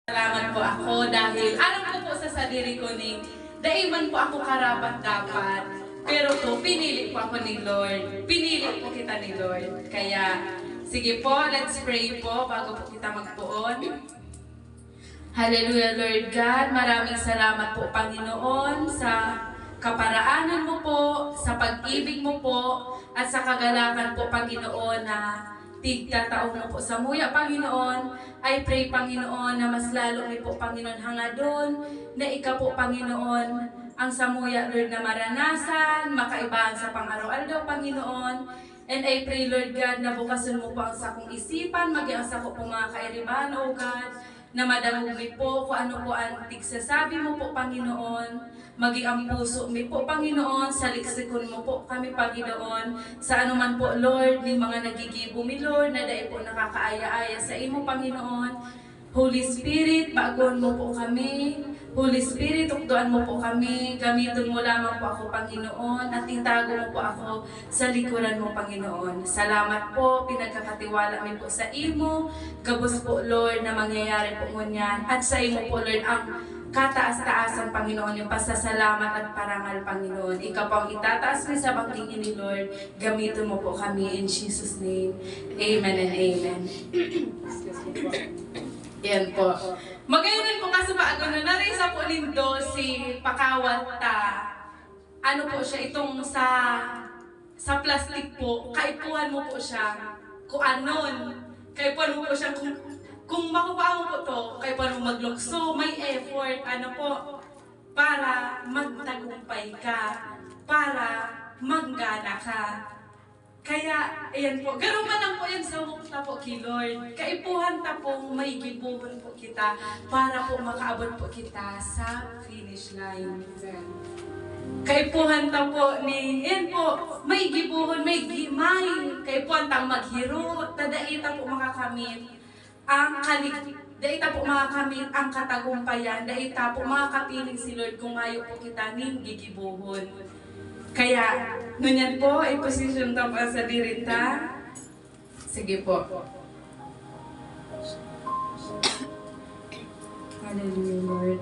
Salamat po ako dahil alam ko po sa sarili ko ni daiman po ako karapat dapat. Pero po, pinili po ako ni Lord. Pinili po kita ni Lord. Kaya, sige po, let's pray po bago po kita magpuon. Hallelujah, Lord God. Maraming salamat po, Panginoon, sa kaparaanan mo po, sa pag-ibig mo po, at sa kagalakan po, Panginoon, na tigtataong mo po sa muya, Panginoon. I pray, Panginoon, na mas lalo ni po, Panginoon, hangadon, na ikaw po, Panginoon, ang samuya, Lord, na maranasan, makaibahan sa pang-araw-araw, Panginoon. And I pray, Lord God, na bukasan mo po ang sakong isipan, maging ang sakong po mga kairiban, O God, na madamugli po kung ano po ang tigsasabi mo po, Panginoon. Maging ang puso mo po, Panginoon, sa liksikon mo po kami, Panginoon. Sa anuman po, Lord, ni mga nagigibo mi, Lord, na dahil po nakakaaya-aya sa imo, Panginoon. Holy Spirit, bagon mo po kami. Holy Spirit, tukdoan mo po kami. Gamitin mo lamang po ako, Panginoon. At itago mo po ako sa likuran mo, Panginoon. Salamat po, pinagkakatiwala mi po sa imo. Gabos po, Lord, na mangyayari po ngunyan. At sa imo po, Lord, ang kataas-taasan, Panginoon, yung pasasalamat at parangal, Panginoon. Ikaw po ang itataas mo sa bangking ini, Lord. Gamitin mo po kami in Jesus' name. Amen and amen. Yan po. Magayon po kasi maago na narisa po lindo si Pakawat ano po siya, itong sa plastic po, kaipuhan mo po siya, kung anon, kaipuhan mo po siya, kung makukuha mo po to, kaipuhan mo maglukso, may effort, ano po, para magtagumpay ka, para manggana ka. Kaya, ayan po, gano'n man lang po yan sa mukta po kay Lord. Kaipuhan ta po, may gibuhon po kita para po makaabot po kita sa finish line. Kaipuhan ta po ni, ayan po, may gibuhon, may gimay. Kaipuhan tang maghiro, tadaita po makakamit ang daita po makakamit ang katagumpayan, daita po makakapiling si Lord kung mayo po kita ning gigibuhon. Kaya, ngunyan po, i-position ta pa sa dirita. Sige po. Hallelujah, Lord.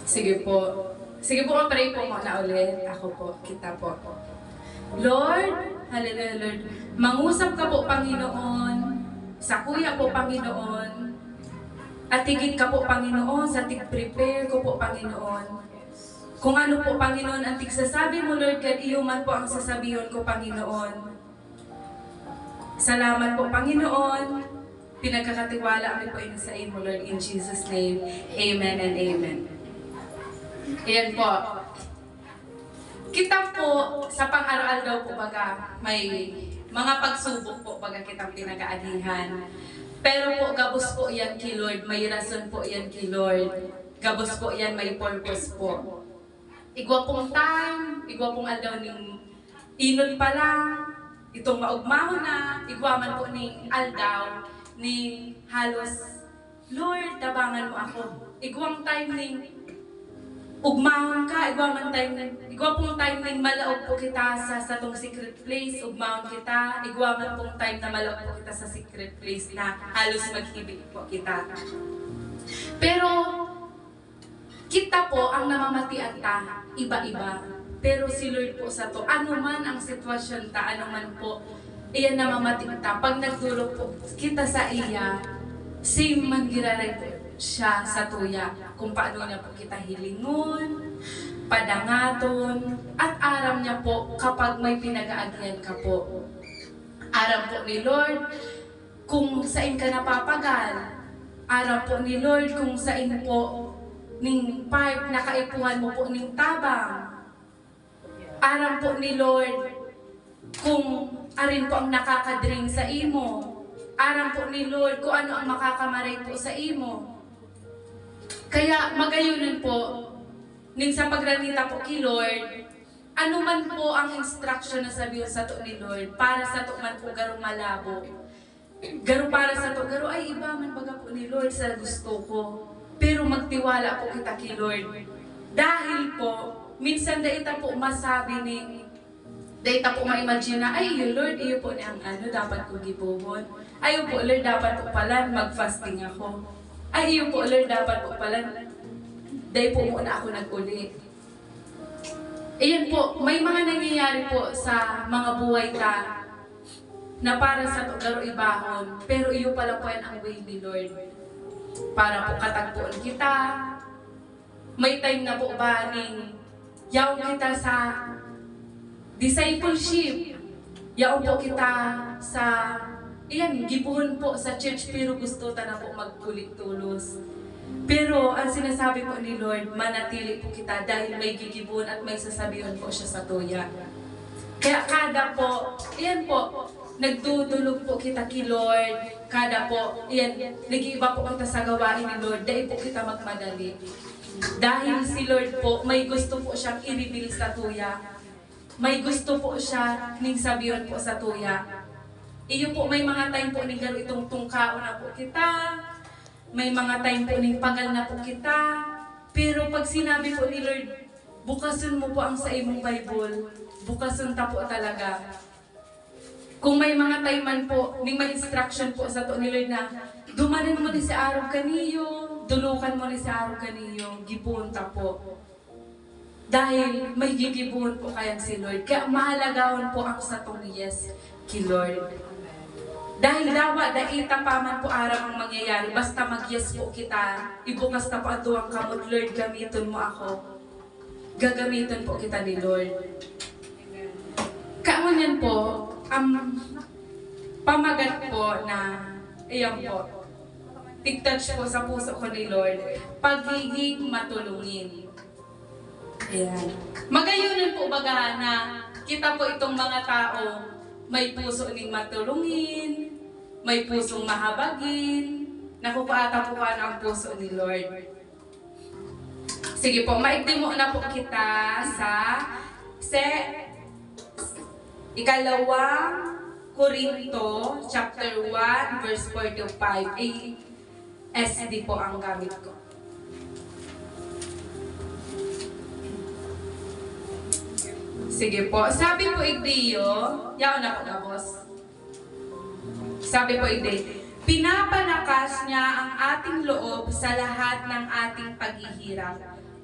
Sige po. Sige po, pray po muna ulit. Ako po, kita po. Lord, hallelujah, Lord. Mangusap ka po, Panginoon. Sa kuya po, Panginoon. At higit ka po, Panginoon, sa tig-prepare ko po, Panginoon. Kung ano po, Panginoon, ang tigsasabi mo, Lord God, iyo man po ang sasabihin ko, Panginoon. Salamat po, Panginoon. Pinagkakatiwala kami po sa imo, Lord, in Jesus' name. Amen and amen. Ayan po. Kita po, sa pang-araw-araw daw po baga, may mga pagsubok po baga kitang pinag-aanihan. Pero po, gabos po yan kay Lord. May rason po yan kay Lord. Gabos po yan, may purpose po. Igwa pong time, igwa pong aldaw ning inod pa lang, itong maugmahon na, igwa man po ning aldaw, ni halos, Lord, tabangan mo ako. Igwang time ning ugmahon ka, igwa pong time ning malaog po kita sa tong secret place, ugmahon kita, igwa man pong time na malaog po kita sa secret place na halos maghibig po kita. Pero, kita po ang namamatian ta, iba-iba. Pero si Lord po sa to, ano man ang sitwasyon ta, ano man po, iyan namamatian ta. Pag nagdulog po kita sa iya, same man giraray po siya sa tuya. Kung paano niya po kita hilingon, padangaton, at aram niya po kapag may pinag-aagyan ka po. Aram po ni Lord kung saan ka napapagal. Aram po ni Lord kung saan po ning part na kaipuhan mo po ning tabang. Aram po ni Lord kung arin po ang nakakadring sa imo. Aram po ni Lord kung ano ang makakamaray po sa imo. Kaya magayunan po, ning sa pagranita po kay Lord, ano man po ang instruction na sabihin sa to ni Lord, para sa to man po garong malabo. Garo para sa to, garo ay iba man baga po ni Lord sa gusto ko. Pero magtiwala po kita kay Lord. Dahil po, minsan daita po masabi ni, daita po ma-imagine na, ay Lord, iyo po na ang ano, dapat ko gibuhon. Ayaw po, Lord, dapat po pala mag-fasting ako. Ay, iyo po, Lord, dapat po pala, dahil po muna ako nag-uli. Ayan po, may mga nangyayari po sa mga buhay ta na para sa laro ibahon, pero iyo pala po yan ang way ni Lord. Para po katagpuan kita, may time na po ba ning yaw kita sa discipleship, yaw po kita sa iyan, gibuhon po sa church pero gusto ta na po magkulit tulos. Pero ang sinasabi po ni Lord, manatili po kita dahil may gigibon at may sasabihan po siya sa tuya. Kaya kada po, iyan po, nagdudulog po kita kay Lord. Kada po, iyan, nag-iiba po kita sa gawain ni Lord, dahil po kita magmadali. Dahil si Lord po, may gusto po siyang i-reveal sa tuya. May gusto po siya ning sabihan po sa tuya. Iyo po, may mga time po ning garo itong tungkao na po kita. May mga time po ning pagal na po kita. Pero pag sinabi po ni Lord, bukasun mo po ang sa imong Bible. Bukasun ta po talaga. Kung may mga time man po, ning may instruction po sa to ni Lord na dumanan mo ni sa araw kaniyo, dulukan mo ni sa araw kaniyo, gipunta po. Dahil may gigibon po kayan si Lord. Kaya mahalagawan po ako sa tong yes kay Lord. Dahil dawa, daita pa man po araw ang mangyayari, basta mag-yes po kita, ibukas na po ang duwang kamot, Lord, gamitin mo ako. Gagamitin po kita ni Lord. Kaunyan po, pamagat po na, iyan po, tig-touch po sa puso ko ni Lord, pagiging matulungin. Ayan. Magayunan po baga na kita po itong mga tao, may puso ning matulungin, may pusong mahabagin, nakupaata po ka ang puso ni Lord. Sige po, maigdi mo na po kita sa ikalawang Korinto, chapter 1, verse 45. ASD po ang gamit ko. Sige po. Sabi po igdiyo, yaon na po na boss. Sabi po igdiyo, pinapalakas niya ang ating loob sa lahat ng ating paghihirap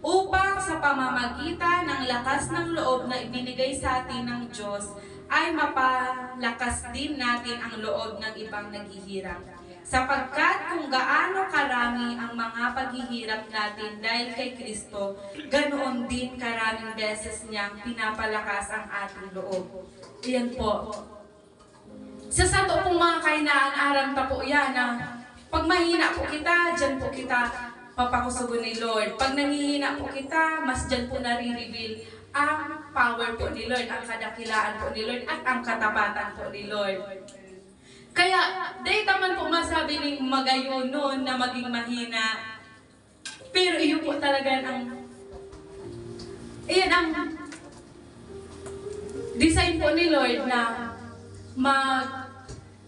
upang sa pamamagitan ng lakas ng loob na ibinigay sa atin ng Diyos ay mapalakas din natin ang loob ng ibang naghihirap. Sapagkat kung gaano karami ang mga paghihirap natin dahil kay Kristo, ganoon din karaming beses niyang pinapalakas ang ating loob. Iyan po. Sa sato pong mga kainaan, aram ta po yan na pag mahina po kita, dyan po kita papakusugon ni Lord. Pag nangihina po kita, mas dyan po nare-reveal ang power po ni Lord, ang kadakilaan po ni Lord, at ang katapatan po ni Lord. Kaya, dahil taman po masabi ni magayon noon na maging mahina. Pero iyo po talaga iyan ang design po ni Lord na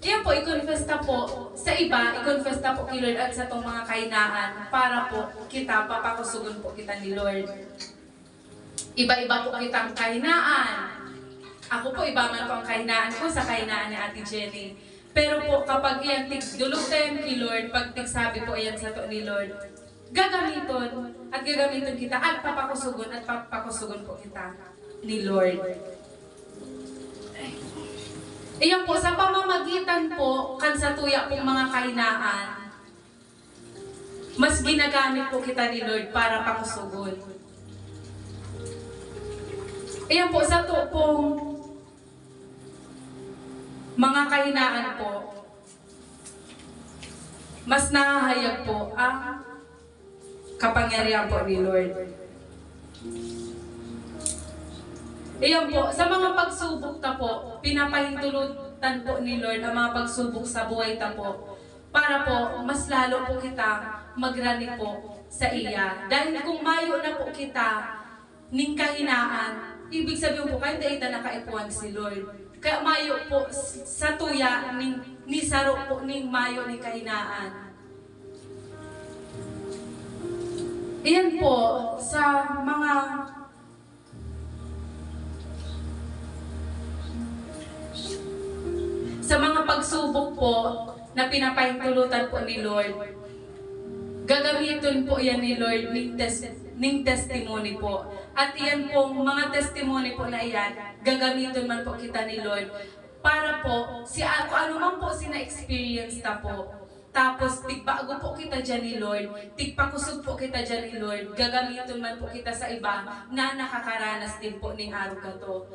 iyan po, i-confess na po sa iba, i-confess na po kay Lord at sa itong mga kainaan para po kita, papakusugon po kita ni Lord. Iba-iba po kitang kainaan. Ako po, iba man po ang kainaan ko sa kainaan ni Ate Jenny. Pero po, kapag iyan, dulog tayo kay Lord, pag tigsabi po iyan sa to ni Lord, gagamiton kita at papakusugon po kita ni Lord. Iyan po, sa pamamagitan po, kan sa tuya pong mga kainaan, mas ginagamit po kita ni Lord para pakusugon. Iyan po, sa to pong mga kahinaan po, mas nahahayag po ang kapangyarihan po ni Lord. Iyan po, sa mga pagsubok ta po, pinapahintulutan po ni Lord ang mga pagsubok sa buhay ta po, para po, mas lalo po kita magrani po sa iya. Dahil kung mayo na po kita ning kahinaan, ibig sabihin po, kahit dahil nakaipuan si Lord. Kaya mayo po sa tuya, ni saro po ning mayo ni kahinaan. Iyan po, sa mga pagsubok po na pinapahintulutan po ni Lord, gagamitin po yan ni Lord ning testimony po. At iyan pong mga testimony po na iyan, gagamitin man po kita ni Lord para po, kung ano man po sina-experience na po. Tapos, tigbago po kita dyan ni Lord, tigpakusog po kita dyan ni Lord, gagamitin man po kita sa iba na nakakaranas din po ng araw ka to.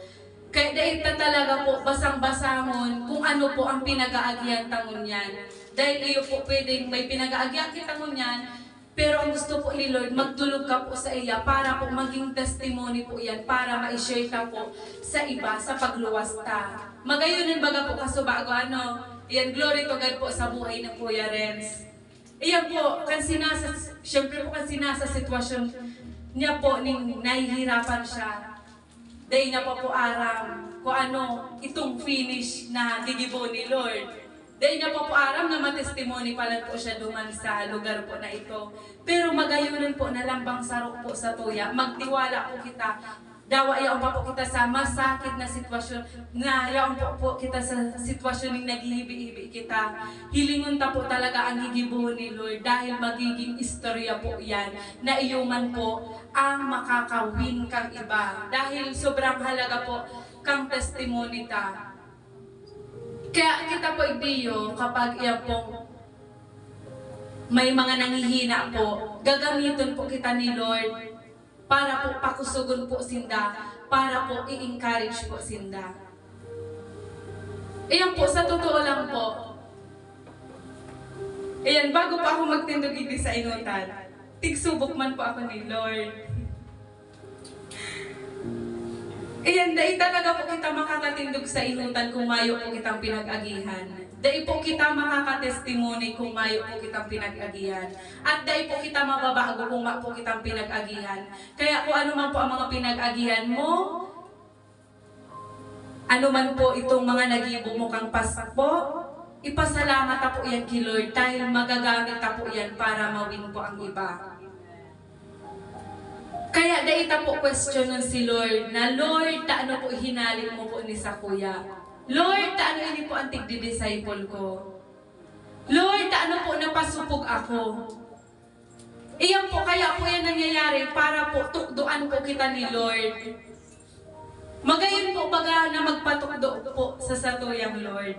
Kaya dahil talaga po, basang-basangon kung ano po ang pinag-aagihan tangon yan. Dahil iyo po pwedeng may pinag-aagihan kitangon yan, pero ang gusto po ni Lord, magdulog ka po sa iya para po maging testimony po yan, para ma-share ka po sa iba, sa pagluwas ta. Magayunin baga po kasubago, yan, glory to God po sa buhay ng Kuya Renz. Iyan po, syempre po kasi nasa sitwasyon niya po, nahihirapan siya. Dahil na po aram kung ano itong finish na gigibo ni Lord. Dahil na po aram na matestimony pala po siya duman sa lugar po na ito. Pero magayunan po na lambang sarok po sa tuya. Magtiwala po kita. Dawa yaon pa po kita sa masakit na sitwasyon. Na yaon po kita sa sitwasyon ng naghihibi-hibi kita. Hilingon ta po talaga ang higibo ni Lord. Dahil magiging istorya po yan. Na iyuman po ang makakawin kang iba. Dahil sobrang halaga po kang testimony ta. Kaya kita po ibiyo kapag iyan pong may mga nanghihina po, gagamitin po kita ni Lord para po pakusugon po sinda, para po i-encourage po sinda. Iyan po, sa totoo lang po, ayan, bago pa ako magtindog ibig sa inutan, tigsubok man po ako ni Lord. Ayan, dahil talaga po kita makakatindog sa inutan kung mayo po kitang pinag-agihan. Dahil po kita makakatestimony kung mayo po kitang pinag-agihan. At dahil po kita mababago kung po kitang pinag-agihan. Kaya kung ano man po ang mga pinag-agihan mo, ano man po itong mga nagibo mo kang po, ipasalamat na po yan kay Lord dahil magagamit na po yan para mawin po ang iba. Kaya dahil po question nun si Lord na, Lord, taano po hinalin mo po ni sa kuya? Lord, taano ini po ang tigdi-disciple ko? Lord, taano po napasupog ako? Iyan po, kaya po yan nangyayari para po tukduan po kita ni Lord. Magayon po baga na magpatukdo po sa satuyang Lord.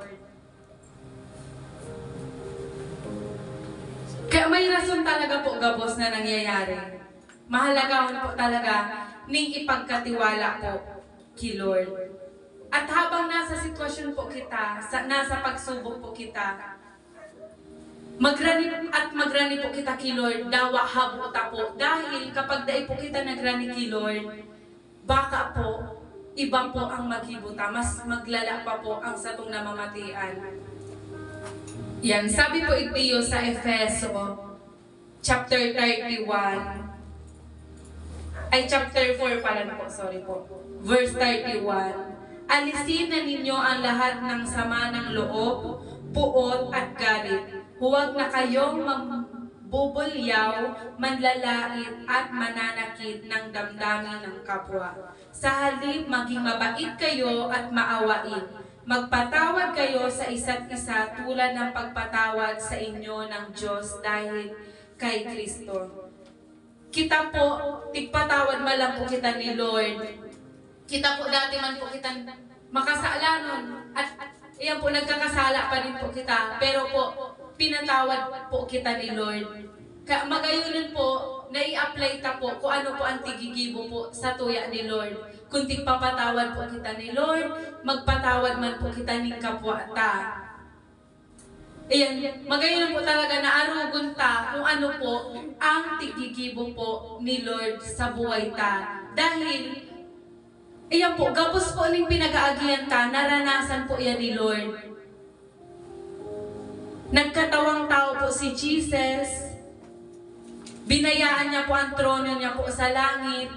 Kaya may rason talaga po gabos na nangyayari. Mahalaga po talaga ning ipagkatiwala po kay Lord. At habang nasa sitwasyon po kita, nasa pagsubok po kita, magrani po kita kay Lord, dawa habuta po. Dahil kapag dai po kita nagrani kay Lord, baka po, iba po ang maghibuta, mas maglala pa po ang satong namamatian. Yan, sabi po itiyo sa Efeso, chapter 31, chapter 4 pala po, sorry po. Verse 31. Alisin na ninyo ang lahat ng sama ng loob, puot at galit. Huwag na kayong magbubulyaw, manlalait at mananakit ng damdamin ng kapwa. Sa halip, maging mabait kayo at maawain. Magpatawad kayo sa isa't isa tulad ng pagpatawad sa inyo ng Diyos dahil kay Kristo. Kita po, tigpatawad malang po kita ni Lord. Kita po dati man po kita makasalanon. At iyan po, nagkakasala pa rin po kita. Pero po, pinatawad po kita ni Lord. Magayunan po, nai-apply ta po kung ano po ang tigigibo po sa tuya ni Lord. Kung tigpapatawad po kita ni Lord, magpatawad man po kita ni kapwa ta. Ayan, magayon po talaga na arugon ta kung ano po ang tigigibo po ni Lord sa buhay ta. Dahil, ayan po, gapos po ning pinag-aagihan ta, naranasan po yan ni Lord. Nagkatawang tao po si Jesus, binayaan niya po ang trono niya po sa langit,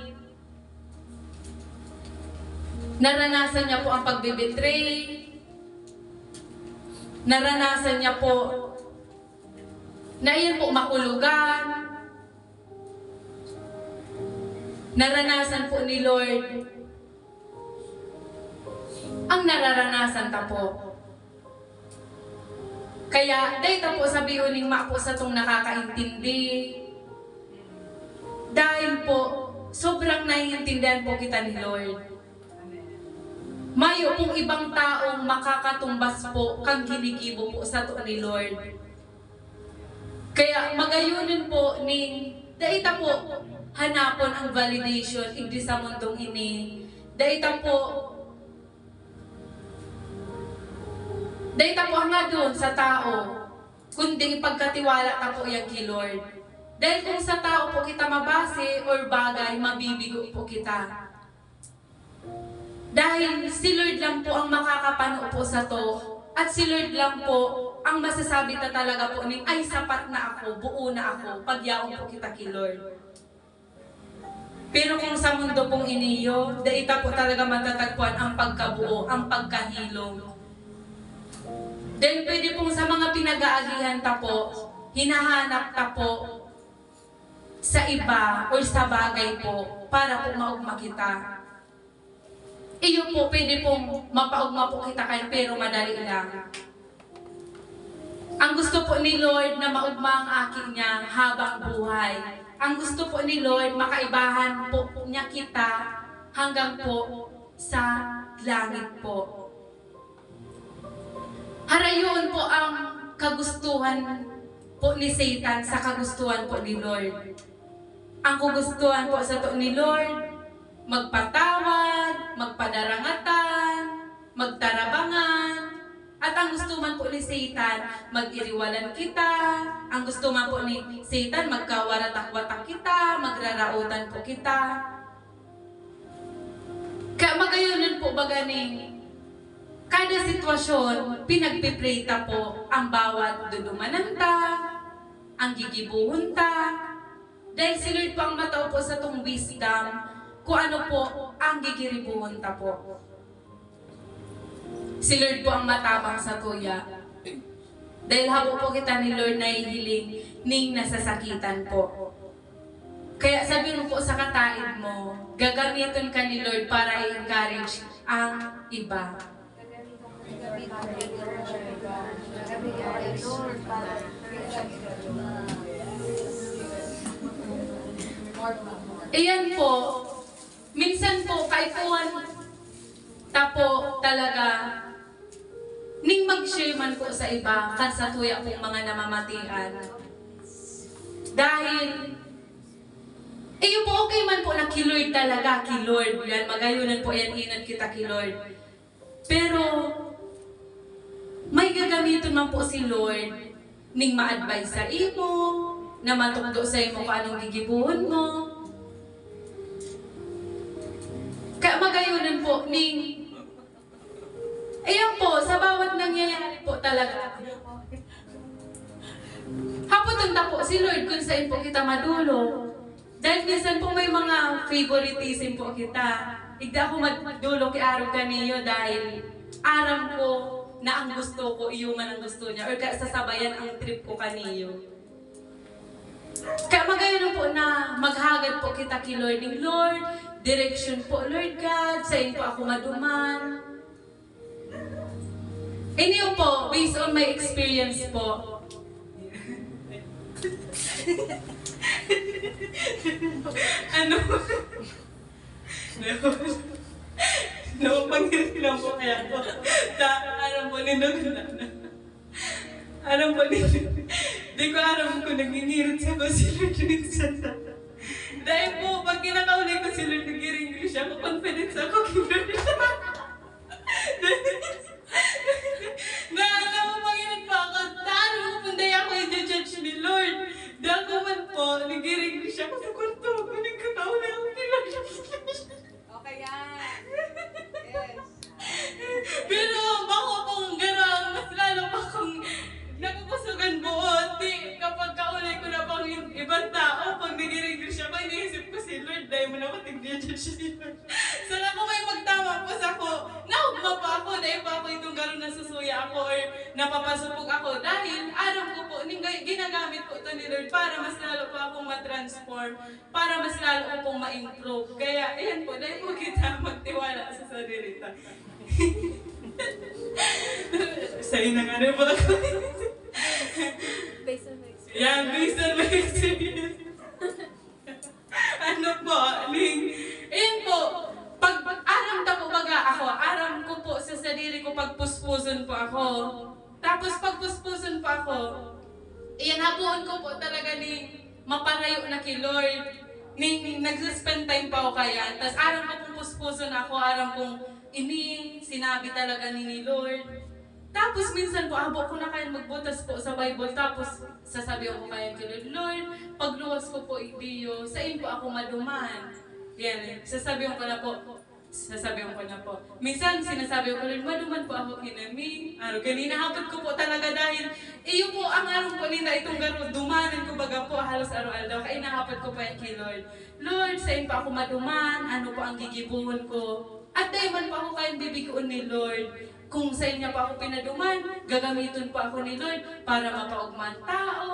naranasan niya po ang pagbibetray, naranasan niya po na iyan po makulugan. Naranasan po ni Lord ang nararanasan ta po. Kaya dahil ta po sabihin ning ma po sa tong nakakaintindi, po, sobrang naiintindihan po kita ni Lord. Mayo kung ibang taong makakatumbas po kang ginigibo po sa tuon ni Lord. Kaya magayunin po ni daita po hanapon ang validation hindi sa mundong ini. Daita po nga doon sa tao, kundi ipagkatiwala ta po yan kay Lord. Dahil kung sa tao po kita mabase or bagay, mabibigo po kita. Dahil si Lord lang po ang makakapano po sa to. At si Lord lang po ang masasabi ta talaga po ning ay sapat na ako, buo na ako, pagyaon po kita kay Lord. Pero kung sa mundo pong iniyo, daita po talaga matatagpuan ang pagkabuo, ang pagkahilom. Dahil pwede pong sa mga pinag-aagihan ta po, hinahanap ta po sa iba o sa bagay po para po maugma kita. Iyo po, pwede pong mapaugma po kita kayo, pero madali lang. Ang gusto po ni Lord na maugma ang aking niya habang buhay. Ang gusto po ni Lord, makaibahan po niya kita hanggang po sa langit po. Harayon po ang kagustuhan po ni Satan sa kagustuhan po ni Lord. Ang kagustuhan po sa to ni Lord, magpatawad, magpadarangatan, magtarabangan, at ang gusto man po ni Satan, mag-iriwalan kita, ang gusto man po ni Satan, magkawaratak-watak kita, magrarautan po kita. Kaya magayunin po baganing, kada sitwasyon, pinagpiprita po ang bawat dudumanan ta, ang gigibuhon ta, dahil si Lord po ang matao po sa tong wisdom, kung ano po ang gigiribuhon ta po. Si Lord po ang matabang sa tuya. Dahil habo po kita ni Lord nahihiling ning nasasakitan po. Kaya sabi mo po sa kataid mo, gagamitin ka ni Lord para i-encourage ang iba. Iyan po, minsan po, kaikuan tapo talaga ning mag-share man po sa iba kan sa tuya pong mga namamatian. Dahil iyo po okay man po na key-Lord talaga, key-Lord. Yan, magayunan po yan, inad kita key-Lord. Pero may gagamitin man po si Lord ning ma-advise sa imo, na matugdo sa imo kung anong gigibuhon mo. Kaya magayunan po ning ayan po, sa bawat nangyayari po talaga. Hapoton ta po si Lord kung saan po kita madulo. Dahil minsan po may mga favoritism po kita. Igda ako madulo kay araw kaniyo dahil aram ko na ang gusto ko, iyo man ang gusto niya. Or kaya sasabayan ang trip ko kaniyo. Kaya magayon po na maghagad po kita kay Lord ng Lord, direction po Lord God, sa inyo po ako maduman. Inyo po, based on my experience po. Ano? Napapanggirin lang po kaya po. Alam po ninong na. Alam po ninong. Di ko alam kung nag-ingirit siya ko si Lord minsan. Dahil po, pag kinakauli ko si Lord, nag-English ako, confidence ako kay Lord. Napapanggirin pa ako. Daan mo punday ako i-judge ni Lord. Dahil ko man po, nag-English ako sa kwarto. Nagkakauli ako kay Lord. Okay yan. Yes. Pero bako kung gano'n, mas lalo pa kung nakukusugan buot. Di, kapag kaulay ko na pang ibang tao, pag nag-English ako, iniisip ko si Lord, dahil mo na matig-judge si Lord. Sana kung may magtama po sa ako, naugma pa ako, dahil pa ako itong gano'n nasusuya ako or napapasupog ako. Dahil alam ko po, ginagamit ko ito ni Lord para mas lalo pa akong ma-transform, para mas lalo ko pong ma-improve. Kaya, ayan po, dahil po kita magtiwala sa sarili ta. Sa'yo na nga rin po ako. Based on my experience. Yeah, based on my experience. Ano po? ako. Iyan, habuon ko po talaga ni maparayo na kay Lord. Ning nag-spend time pa ako kaya. Tapos aram ko kung puspuso na ako, aram kong sinabi talaga ni Lord. Tapos minsan po, abo ko na kayo magbutas po sa Bible. Tapos sasabihan ko kayo kay Lord, Lord, pagluwas ko po idiyo, sa po ako maduman. Yan, sasabihan ko na po. Minsan sinasabi ko, Lord, maduman po ako kinami. Ganina hapon ko po talaga dahil iyo po ang araw po nila itong garo. Dumanan ko baga po halos araw-araw. Kaya nahapon ko po yan kay Lord. Lord, sa pa ako maduman, ano po ang gigibuhon ko. At dahil man po ako kayang bibiguan ni Lord. Kung sa inyo pa ako pinaduman, gagamitin pa ako ni Lord para mapaugman tao.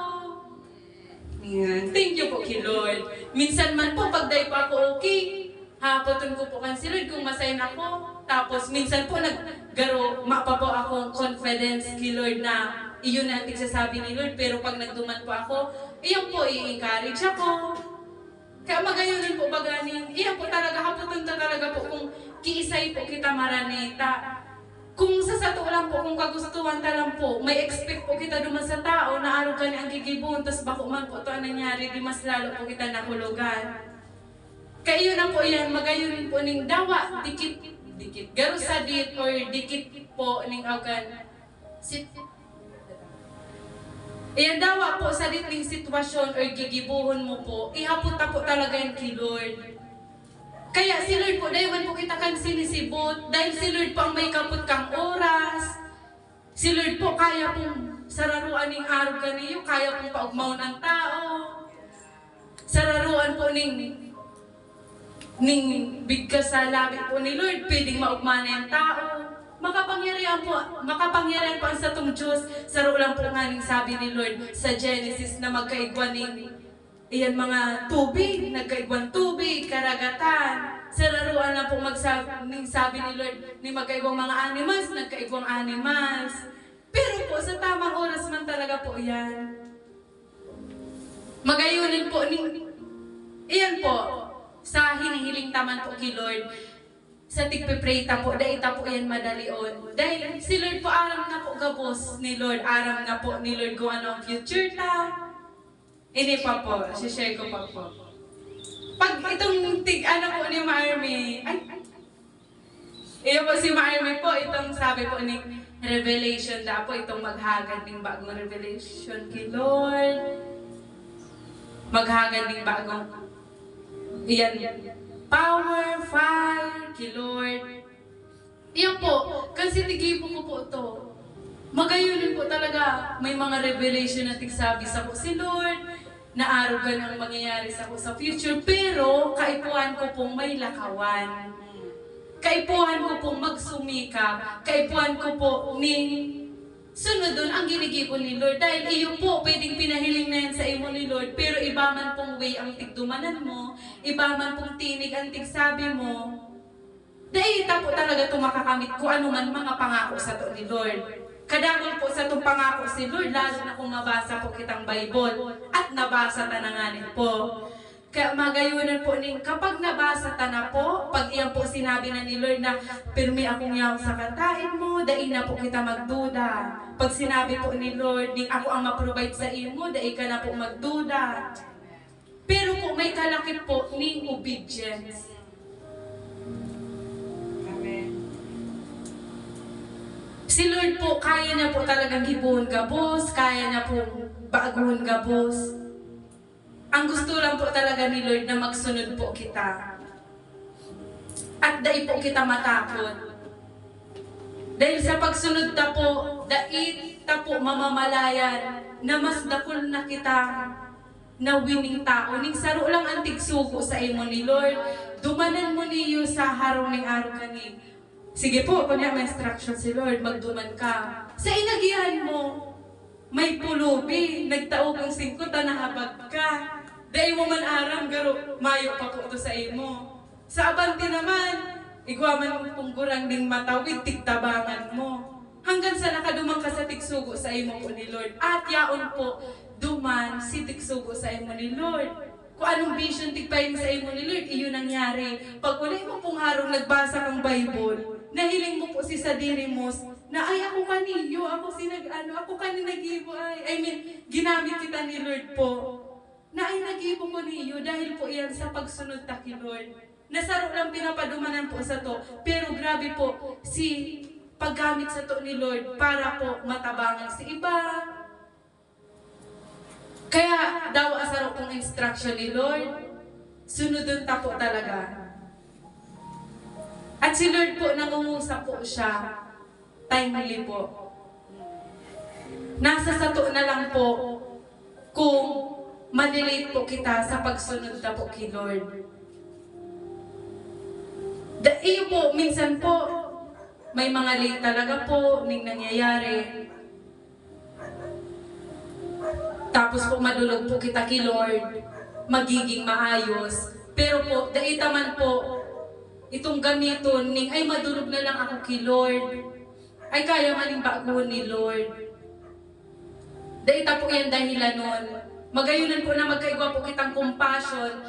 Yan. Thank you po kay Lord. Minsan man po, pag dahil pa ako okay, hapoton ko po kan si Lord kung masayin ako. Tapos minsan po naggaro, mapa po akong confidence kay Lord na iyon na ang tigsasabi ni Lord. Pero pag nagduman po ako, iyon po i-encourage ako. Kaya magayonin po baganin. Iyan po talaga, hapoton ta talaga po kung kiisay po kita maraneta. Kung sa sato lang po, kung kagustuhan ta lang po, may expect po kita duman sa tao na araw ka ni ang gigibon, tas bako man po ito ang nangyari, di mas lalo po kita nahulugan. Kaya yun ang po yan, magayonin po ning dawa, dikit, garo sa dit or dikit po ning agan. Iyan dawa po sa dit ning sitwasyon or gigibuhon mo po, ihapot po talaga yan kay Lord. Kaya si Lord po, dahil po kita kang sinisibot, dahil si Lord po ang may kapot kang oras, si Lord po kaya pong sararuan ng araw kaniyo, kaya pong paugmaon ang tao, sararuan po ning bigkas sa labi po ni Lord, pwedeng maugmana ang tao. Makapangyarihan po ang sa tong Diyos, sarulang po nga ning sabi ni Lord sa Genesis na magkaigwan ning iyan mga tubig, nagkaigwang tubig, karagatan. Sararuan na po sabi ni Lord, ni magkaigwang mga animals, nagkaigwang animals. Pero po, sa tamang oras man talaga po yan. Magayunin po, iyan po, sa hinihiling taman po kay Lord, sa tigpiprayta po, dahil po yan madalion. Dahil si Lord po, aram na po gabos ni Lord, aram na po ni Lord kung ano ang future ta. Ini pa po, share ko pa po. Pag itong ano po ni Marmy, iyo po si Marmy po, itong sabi po ni Revelation da po, itong maghagad ng bagong revelation kay Lord. Maghagad ng bagong, iyan, power, fire kay Lord. Iyan po, kasi tigipo ko po ito. Magayunin po talaga, may mga revelation na tigsabi sa po si Lord, na araw ganang mangyayari sa ko sa future, pero kaipuhan ko pong may lakawan. Kaipuhan ko pong magsumika. Kaipuhan ko po ni sunod doon ang ginigibon ni Lord. Dahil iyo po, pwedeng pinahiling na yan sa imo ni Lord, pero iba man pong way ang tigdumanan mo, iba man pong tinig ang tigsabi mo, dahil ita po talaga ito makakamit kung ano man mga pangako sa to ni Lord. Kadagol po sa itong pangako si Lord, lalo na kung mabasa po kitang Bible at nabasa ta na nga po. Kaya magayunan po ning kapag nabasa ta na po, pag iyan po sinabi na ni Lord na pirmi akong yaw sa katain mo, dahil na po kita magduda. Pag sinabi po ni Lord, ning ako ang ma-provide sa imo, dahil ka na po magduda. Pero po may kalakip po ning obedience. Si Lord po, kaya niya po talagang hibuhon gabos, kaya niya po baguhon gabos. Ang gusto lang po talaga ni Lord na magsunod po kita. At dahil po kita matakot. Dahil sa pagsunod ta po, dahil ta po mamamalayan na mas dakol na kita na winning tao. Ning saro lang ang tigsuko sa imo ni Lord. Dumanan mo niyo sa harong ng araw kanin. Sige po, kunya may instruction si Lord, magduman ka. Sa inagihan mo, may pulubi, nagtaog ang 5, tanahabag ka. Dahil mo man aram, garo, mayo pa po ito sa imo. Sa abante naman, igwaman mo pong gurang ding matawid, tigtabangan mo. Hanggang sa nakadumang ka sa tigsugo sa imo po ni Lord. At yaon po, duman si tigsugo sa imo ni Lord. Kung anong vision tigpayin sa imo ni Lord, iyon nangyari. Pag ulit mo pong harong nagbasa kang Bible, nahiling mo po si Sadiri mo, na ay ako kaniyo, ako ako nag-ibo ginamit kita ni Lord po. Na ay nag-ibo ko niyo dahil po yan sa pagsunod ta kay Lord. Nasaro lang pinapadumanan po sa to, pero grabe po si paggamit sa to ni Lord para po matabangan si iba. Kaya daw asaro kong instruction ni Lord, sunodon ta po talaga. At si Lord po, nangungusap po siya, timely po. Nasa sato na lang po kung madelate po kita sa pagsunod na po kay Lord. Iyo po, minsan po, may mga late talaga po ning nangyayari. Tapos po madulog po kita kay Lord, magiging maayos. Pero po, daita man po, itong gamiton ning ay madulog na lang ako kay Lord, ay kaya maning baguhon ni Lord. Daita po yan dahilan nun. Magayunan po na magkaigwa po kitang compassion,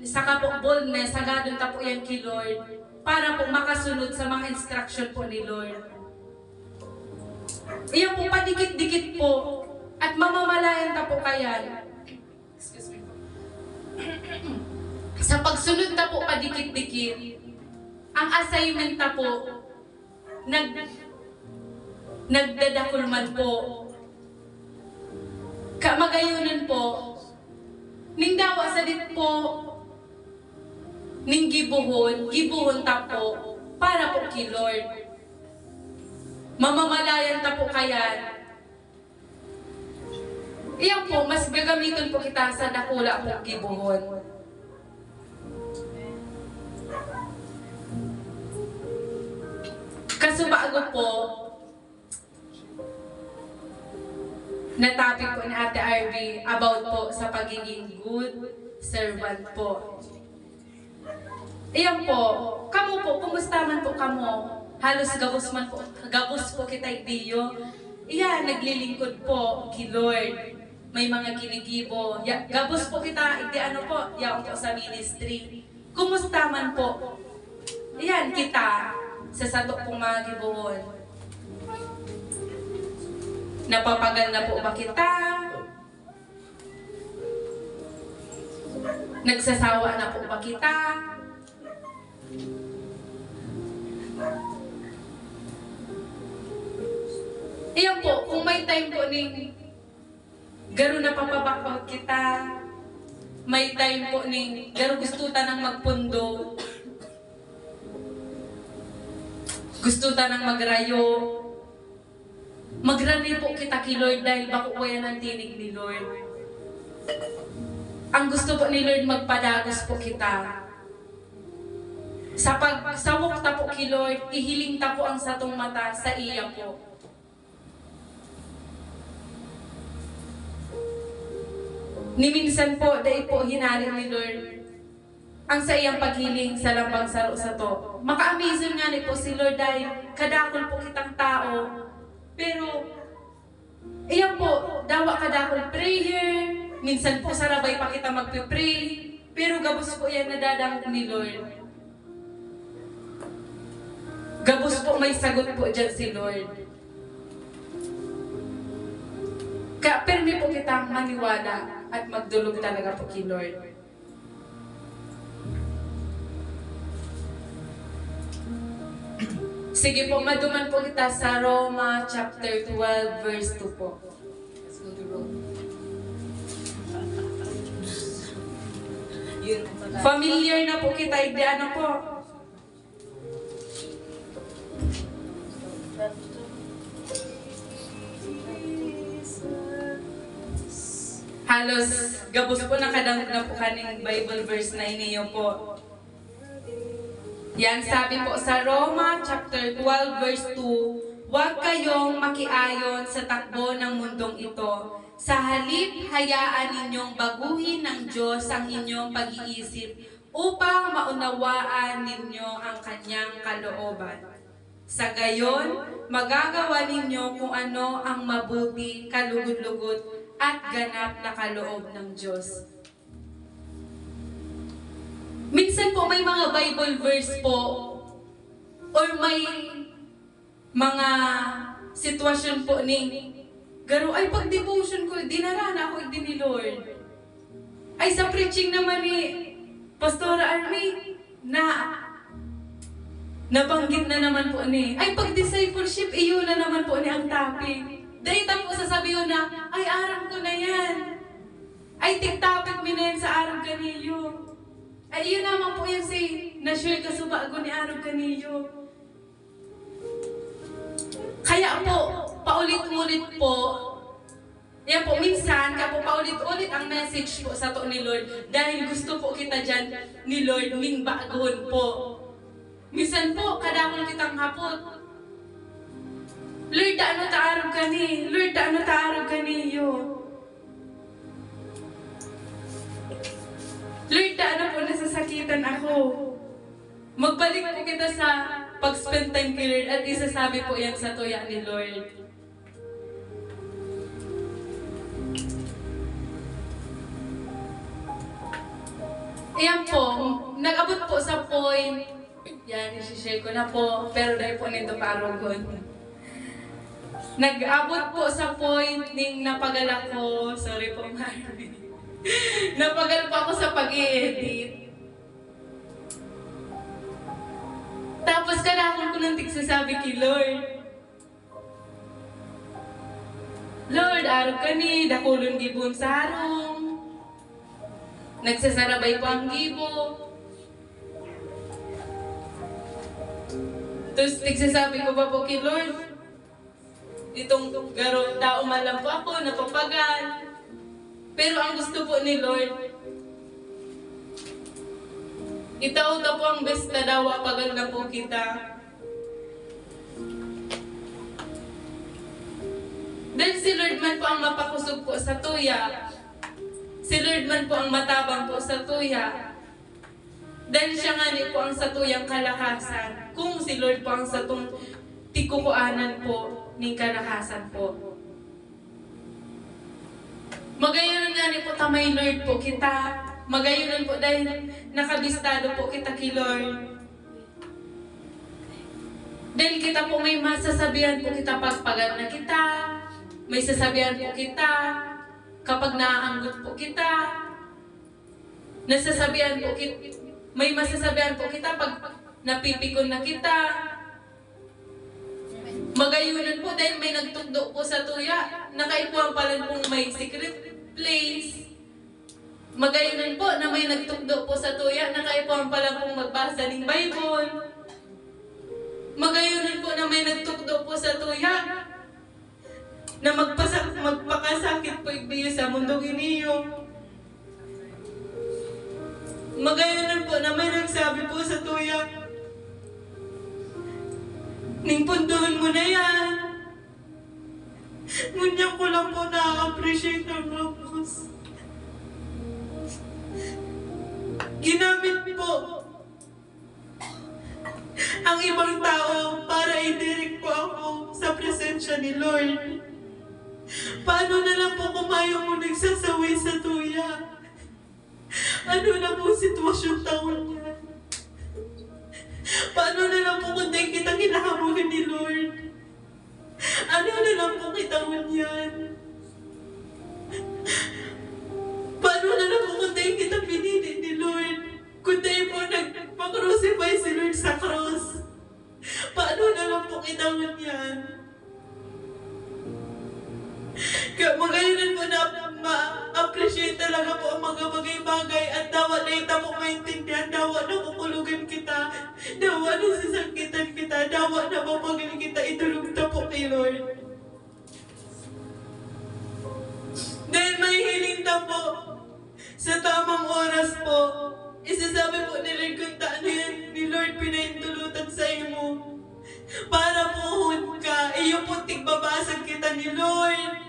saka po boldness, sagadon ta po yan kay Lord, para po makasunod sa mga instruction po ni Lord. Iyan po, padikit-dikit po, at mamamalayan ta po kayan. Excuse me po. Sa pagsunod ta po padikit-dikit, ang assignment ta po, nagdadakulman po. Kamagayunan po, ning dawa sa dit po, ning gibuhon ta po, para po kay Lord. Mamamalayan ta po kayan. Iyan po, mas gagamiton po kita sa dakula po gibuhon. Kasubago po, na topic po ni Ate Arby about po sa pagiging good servant po. Iyan po, kamo po, kumusta man po kamo? Halos gabos po kita idiyo. Iyan, naglilingkod po kay Lord. May mga kinigibo. Gabos po kita, yaon po sa ministry. Kumusta man po? Iyan, kita, sa sato pong mga gibuhon. Napapagal na po ba kita? Nagsasawa na po ba kita? Iyan po, kung may time po ning garo na papabakot kita, may time po ning garo gusto ta nang magpundo, gusto ta nang magrayo, magrani po kita kay Lord dahil bako po yan ang tinig ni Lord. Ang gusto po ni Lord, magpadagos po kita. Sa pagsawok ta po kay Lord, ihiling ta po ang satong mata sa iya po. Ni minsan po, dahil po hinari ni Lord ang sa iyang paghiling sa lambang saro sa to. Maka-amazing nga ni po si Lord dahil kadakol po kitang tao. Pero, iyan po, dawa kadakol prayer. Minsan po sarabay pa kita magpipray. Pero gabos po yan nadadang ni Lord. Gabos po may sagot po dyan si Lord. Kaya permi po kitang maniwala at magdulog talaga po kay Lord. Sige po, maduman po kita sa Roma chapter 12 verse 2 po. Let's go to Rome. Familiar na po kita, hindi ano po. Halos gabos po nakadangog na po kaning Bible verse na iniyo po. Yan sabi po sa Roma chapter 12 verse 2, huwag kayong makiayon sa takbo ng mundong ito. Sa halip, hayaan ninyong baguhin ng Diyos ang inyong pag-iisip upang maunawaan ninyo ang kanyang kalooban. Sa gayon, magagawa ninyo kung ano ang mabuti, kalugod-lugod at ganap na kaloob ng Diyos. Minsan po may mga Bible verse po or may mga sitwasyon po ni garo ay pag devotion ko dinarana ako ni Lord. Ay sa preaching naman ni Pastor Army na nabanggit na naman po ni ay pag discipleship iyo na naman po ni ang topic. Dahil po sasabihin na ay aram ko na yan. Ay tik-topic mi na yan sa arang kaniyo. Ay yun naman po yan say na-share ka subago ni arang kaniyo. Kaya po, paulit-ulit po, yan po, minsan, ka po paulit-ulit ang message po sa to ni Lord dahil gusto po kita dyan ni Lord ming bagon po. Minsan po, kadakol kitang hapot. Lord, ano taarog ka ni? Lord, ano taarog ka niyo? Lord, ano po nasasakitan ako? Magbalik po kita sa pag-spend time kay Lord at isasabi po yan sa tuya ni Lord. Ayan po, nag-abot po sa point, yan, isi-share ko na po, pero dahil po nito parogon. Nag-abot po sa point ning napagal ako, sorry po Marvin, napagal po ako sa pag-i-edit. Tapos kadakon ko ng tigsasabi kay Lord. Lord, araw ka ni, dakulon gibon sa harong. Nagsasarabay po ang gibo. Tapos tigsasabi ko pa po kay Lord, itong garo, tao malam po ako, napapagal. Pero ang gusto po ni Lord, itaw na po ang best na dawa pagal na po kita. Dahil si Lord man po ang mapakusog po sa tuya. Si Lord man po ang matabang po sa tuya. Dahil siya nga ni po ang sa tuyang kalakasan. Kung si Lord po ang sa tong tikukuanan po ng kalakasan po. Magayon nga ni po tamay Lord po kita. Magayon po dahil nakabistado po kita kay Lord. Dahil kita po may masasabihan po kita pagpagal na kita. May sasabihan po kita kapag naaanggot po kita. Nasasabihan po kita, may masasabihan po kita pag napipikon na kita. Magayunan po dahil may nagtukdo po sa tuya. Nakaipuan pa lang pong may secret place. Magayunan po na may nagtukdo po sa tuya. Nakaipuan pa lang pong magbasa ng Bible. Magayunan po na may nagtukdo po sa tuya na magpakasakit po igbiyo sa mundong iniyo. Magayon po na may nagsabi po sa tuya, ning punduhan mo na yan. Ngunyan ko lang po na-appreciate ng Lopos. Ginamit po ang ibang tao para i-direct po ako sa presensya ni Lord. Paano na lang po kumayo mo nagsasaway sa tuya? Ano na po sitwasyon taon niya? Paano na lang po kung di kita kinahamuhin ni Lord? Ano na lang po kitawan yan? Paano na lang po kung di kita pinili ni Lord? Kung di po nagpa-crucify si Lord sa cross? Paano na lang po kitawan yan? Kaya magayon po na ma-appreciate talaga po ang mga bagay-bagay at dawa na ita po maintindihan, dawa na kukulugan kita, dawa na sasakitan kita, dawa na mapagin kita, itulog na po kay Lord. Dahil may hiling na po sa tamang oras po, isasabi po ni Lord kung taano yan ni Lord pinaintulutan sa imo. Para puhon ka, iyo po tigbabasag kita ni Lord.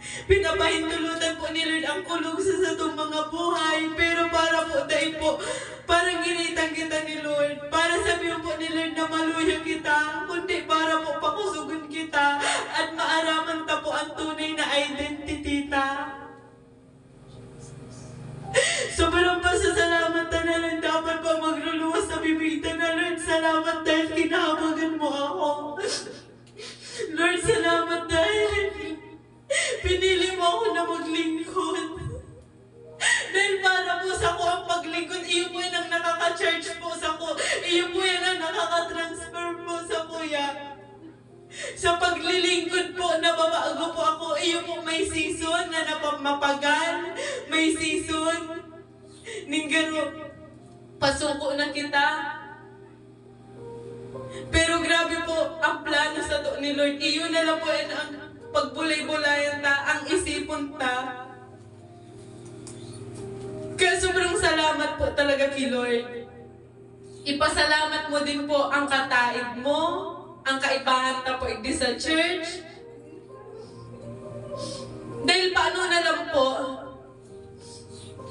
Pinapahintulutan po ni Lord ang kulog sa itong mga buhay. Pero para po dahil po, parang ginitang kita ni Lord. Para sabihin po ni Lord na maluya kita. Kundi para po pakusugon kita. At maaraman ta po ang tunay na identity ta. Sobrang pasasalamatan na lang dapat pa magluluwas sa bibig na Lord. Salamat dahil kinahabagan mo ako. Sa paglilingkod po, nababago po ako. Iyo po may season na napamapagan. May season. Ninggaro, pasuko na kita. Pero grabe po, ang plano sa to ni Lord. Iyo na lang po ang pagbulay-bulayan ta, ang isipon ta. Kaya sobrang salamat po talaga kay Lord. Ipasalamat mo din po ang kataig mo, ang kaibahan ta po igdi sa church. Dahil paano na lang po,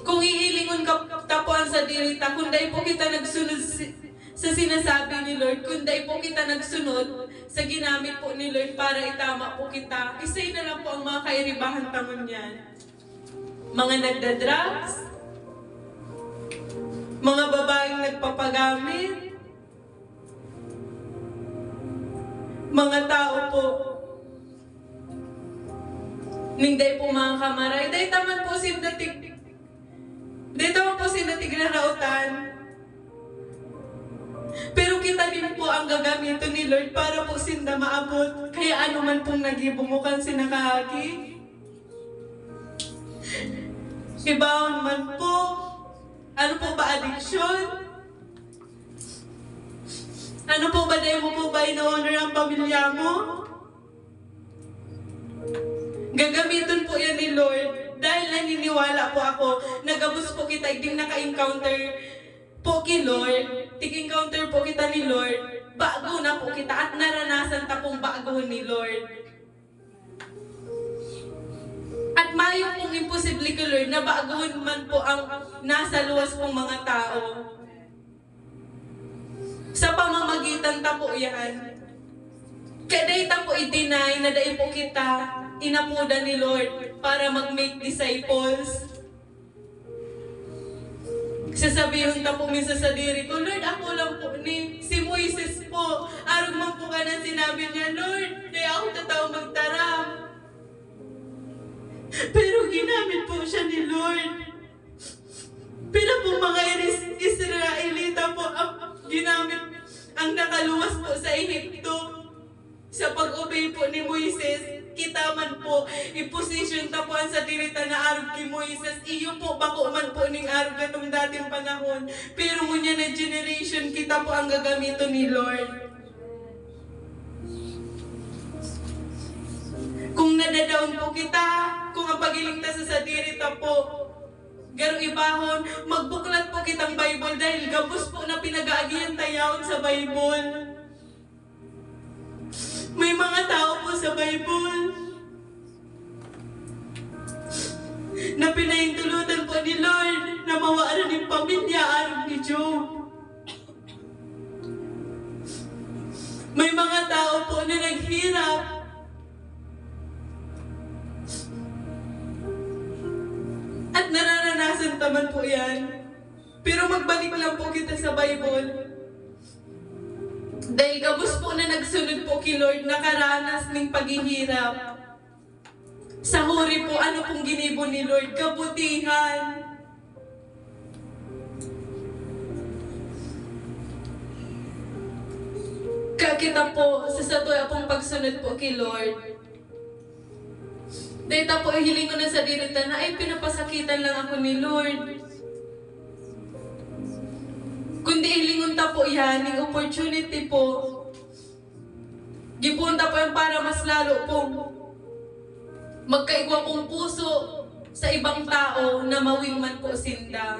kung ihilingon ka tapuan sa dirita, kung dahil po kita nagsunod sa sinasabi ni Lord, kung dahil po kita nagsunod sa ginamit po ni Lord para itama po kita, isay na lang po ang mga kairibahan tangon yan. Mga nagda-drugs, mga babaeng nagpapagamit, mga tao po, ningday po mga kamaray, dahi taman po sindatig, dahi taman po sindatig na rautan. Pero kita din po ang gagamito ni Lord para po sinda maabot, kaya ano man pong nagibumukan sinakahagi. Ibawon man po, ano po ba addiction? Ano po ba dahil mo po ba ino-honor ang pamilya mo? Gagamitin po yan ni Lord dahil naniniwala po ako, nagabos po kita, hindi naka-encounter po kay Lord, tig-encounter po kita ni Lord, bago na po kita at naranasan ta pong bago ni Lord. At mayo pong imposible kay Lord na baguhin man po ang nasa luwas pong mga tao. Sa pamamagitan ta po yan. Kaya dahi ta po i-deny na dahi po kita inapuda ni Lord para mag-make disciples. Sasabihin ta po minsan sa diri ko, Lord, ako lang po ni si Moises po. Arog man po ka na sinabi niya, Lord, di ako tataw magtaram. Pero ginamit po siya ni Lord. Pero po mga Israelita po ang ginamit ang nakaluwas po sa Ehipto. Sa pag-obey po ni Moises, kita man po, i-position tapuan sa dirita na arog kay Moises, iyo po bako man po ning arog katong dating panahon. Pero ngunya na generation, kita po ang gagamito ni Lord. Kung nadadown po kita, kung ang pagilingtas sa dirita po, garo ibahon, magbuklat po kitang Bible dahil gabos po na pinag-aagihan tayawon sa Bible. May mga tao po sa Bible na pinahintulutan po ni Lord na mawaaran ng pamilya arog ni Job. May mga tao po na naghirap at nararanasan taman po yan. Pero magbalik lang po kita sa Bible. Dahil gabos po na nagsunod po kay Lord, nakaranas ng paghihirap. Sa huri po, ano pong ginibo ni Lord? Kabutihan. Kakita po sa satuya pong pagsunod po kay Lord. Dahil po, hiling ko na sa dirita na, ay pinapasakitan lang ako ni Lord. Kundi ilingon ta po yan, yung opportunity po. Gipunta po yan para mas lalo pong magkaigwa pong puso sa ibang tao na mawing man po sinda.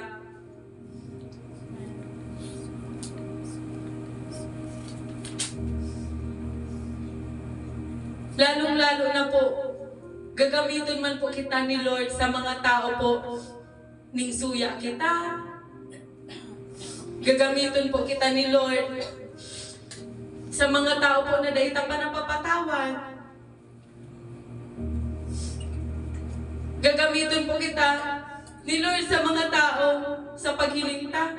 Lalong-lalo na po, gagamitin man po kita ni Lord sa mga tao po, ning suya kita. Gagamitin po kita ni Lord sa mga tao po na dahil pa napapatawan. Gagamitin po kita ni Lord sa mga tao sa paghilinta.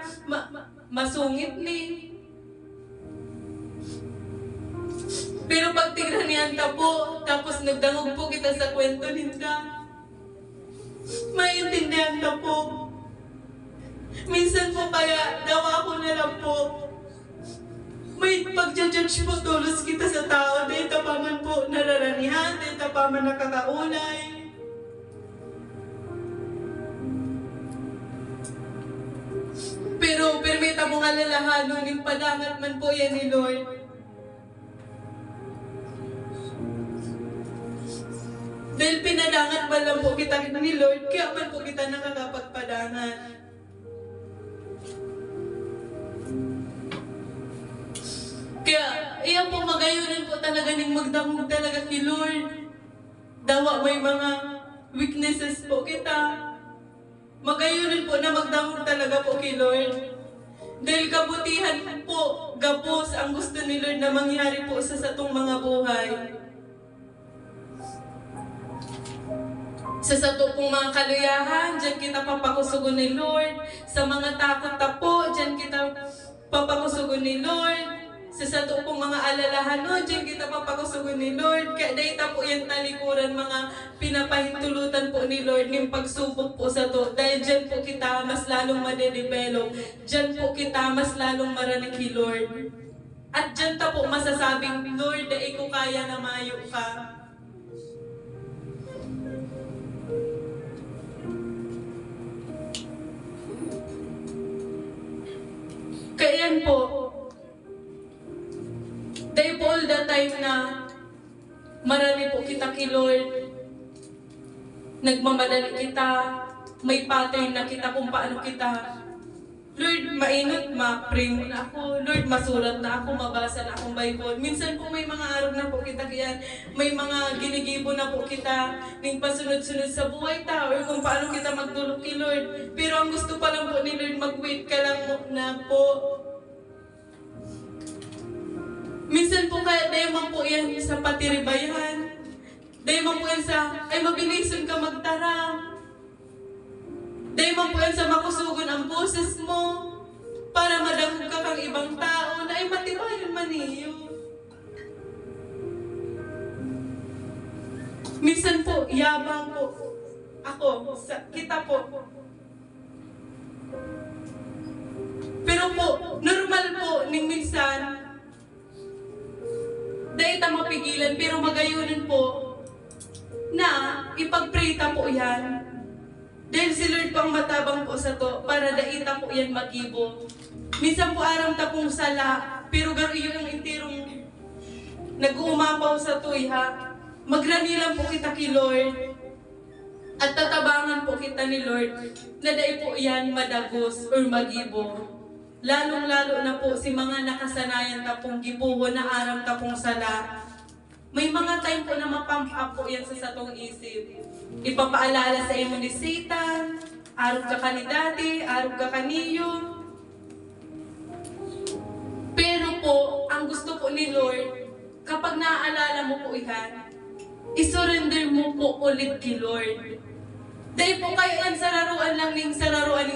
Masungit ni. Pero pag tigranihan ta po, tapos nagdangog po kita sa kwento ninda, maintindihan ta po. Minsan po kaya daw ako na lang po. May pagja-judge po tulos kita sa tao, dahil tapaman po nararanihan, dahil tapaman nakakaulay. Pero permita mong alalahanon, yung padangat man po yan ni Lord. Dahil pinadangat man lang po kita ni Lord, kaya man po kita nakakapagpadangat. Kaya, iyan po magayunan po talaga ng magdamog talaga kay Lord. Dawa may mga weaknesses po kita. Magayunan po na magdamog talaga po kay Lord. Dahil kabutihan po, gapos ang gusto ni Lord na mangyari po sa satong mga buhay. Sa sato pong mga kaluyahan, dyan kita papakusugon ni Lord. Sa mga takot na po, dyan kita papakusugon ni Lord. Sa sato pong mga alalahanon, dyan kita papakusugon ni Lord. Kaya dahita po yung talikuran, mga pinapahintulutan po ni Lord, yung pagsubok po sa to. Dahil dyan po kita mas lalong madedevelop. Dyan po kita mas lalong maranig kay Lord. At dyan ta po masasabing, Lord, dahil ko kaya na mayo ka. Kaya yan po, dahil po all the time na marami po kita kay Lord, nagmamadali kita, may pattern na kita kung paano kita. Lord, maingat, ma-pray mo na ako. Lord, masulat na ako, mabasa na akong Bible. Minsan po may mga araw na po kita kaya, may mga ginigibo na po kita, ng pasunod-sunod sa buhay ta, or kung paano kita magdulog kay Lord. Pero ang gusto pa lang po ni Lord, mag-wait ka lang na po. Minsan po kaya, dahil man po yan sa patiribayan. Dahil man po yan sa, ay mabilison ka magtarang. Dahil man po yan sa makusugon ang boses mo para madamog ka kang ibang tao na ay matibayan man iyo. Minsan po, yabang po ako, kita po. Pero po, normal po ning minsan, dahil ta mapigilan, pero magayunan po na ipagprita po yan. Dahil si Lord pang matabang po sa to, para daita po yan magibo. Minsan po aram ta pong sala, pero garo yun ang intirong nag-uumapaw sa to, ha. Magrani lang po kita kay Lord. At tatabangan po kita ni Lord, na dahil po yan madagos or magibo. Lalong-lalo na po si mga nakasanayan ta pong gibuho na aram ta pong sala. May mga time po na mapump up po yan sa satong isip. Ipapaalala sa imo ni Satan, arog ka ni dati, arog ka kaniyo. Pero po, ang gusto po ni Lord, kapag naaalala mo po yan, isurrender mo po ulit kay Lord. Dahil po kayo ang sararuan lang ning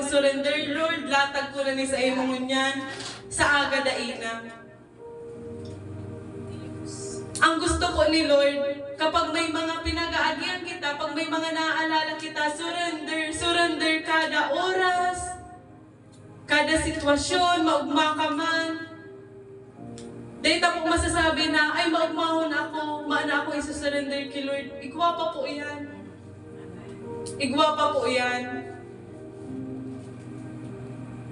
surrender, Lord, latag ko na ni sa imo ngunyan, sa aga daina. Ang gusto po ni Lord, kapag may mga pinag-aagian kita, pag may mga naaalala kita, surrender kada oras, kada sitwasyon, maugma ka man. Dahil po masasabi na, ay maugmahon ako, maana ako isusurrender kay Lord. Igwa pa po yan. Igwa pa po yan.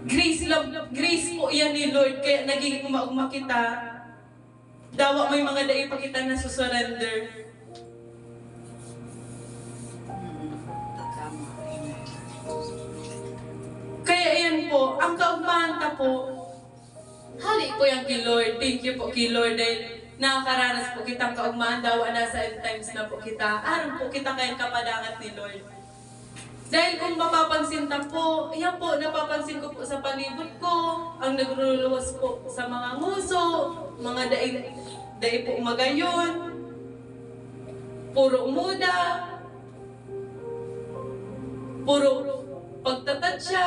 Grace po yan ni Lord, kaya nagiging maugma kita. Dawa may mga dai pa kita na susurrender. Kaya yan po, ang kaugmahan ta po, hali po yan kay Lord. Thank you po kay Lord dahil nakakaranas po kitang kaugmahan. Dawa nasa end times na po kita. Aron po kita kayang kapadangat ni Lord. Dahil kung mapapansin ta po, yan po, napapansin ko po sa palibot ko, ang nagluluwas po sa mga nguso, mga dai po magayon, puro umuda, puro pagtatatsya,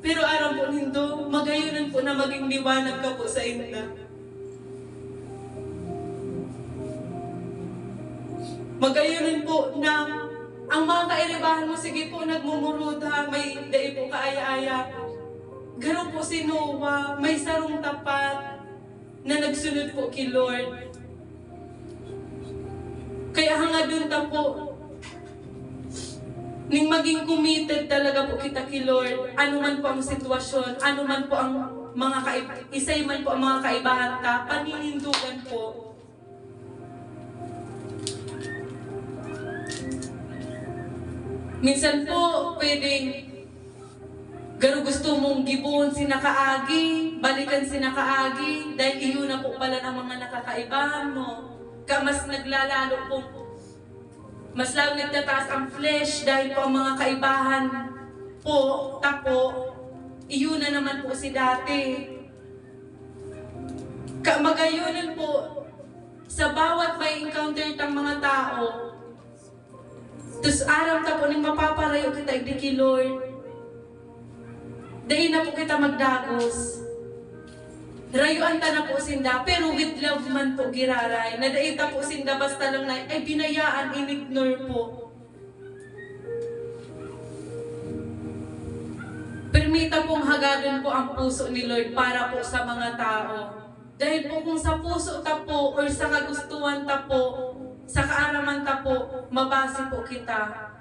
pero araw po nindo, magayunan po na maging liwanag ka po sa inda. Magayunan po na ang mga kairibahan mo, sige po, nagmumuruda, may dai po kaaya-aya. Garo po si Noah, may sarong tapat. na nagsunod po kay Lord. Kaya hangadun ta po, ning maging committed talaga po kita kay Lord, ano man po ang sitwasyon, ano man po ang mga isay man po ang mga kaibahan ta, paninindugan po. Minsan po, pwedeng garo gusto mong gibuhon si nakaagi, balikan si nakaagi, dahil iyon na po pala ng mga nakakaibahan mo. Mas naglalalo po, mas lalo nagtataas ang flesh dahil po ang mga kaibahan po, tapo, iyon na naman po si dati. Magayunan po, sa bawat may encounter tang mga tao, tus aram ta po ning mapaparayo kita igdi kay Lord. Dahil na po kita magdagos. Rayuan ta na po sinda, pero with love man po giraray. Nadaita po sinda basta lang na, ay binayaan, in-ignore po. Permita pong hagadon po ang puso ni Lord para po sa mga tao. Dahil po kung sa puso ta po, or sa kagustuhan ta po, sa kaaraman ta po, mabase po kita.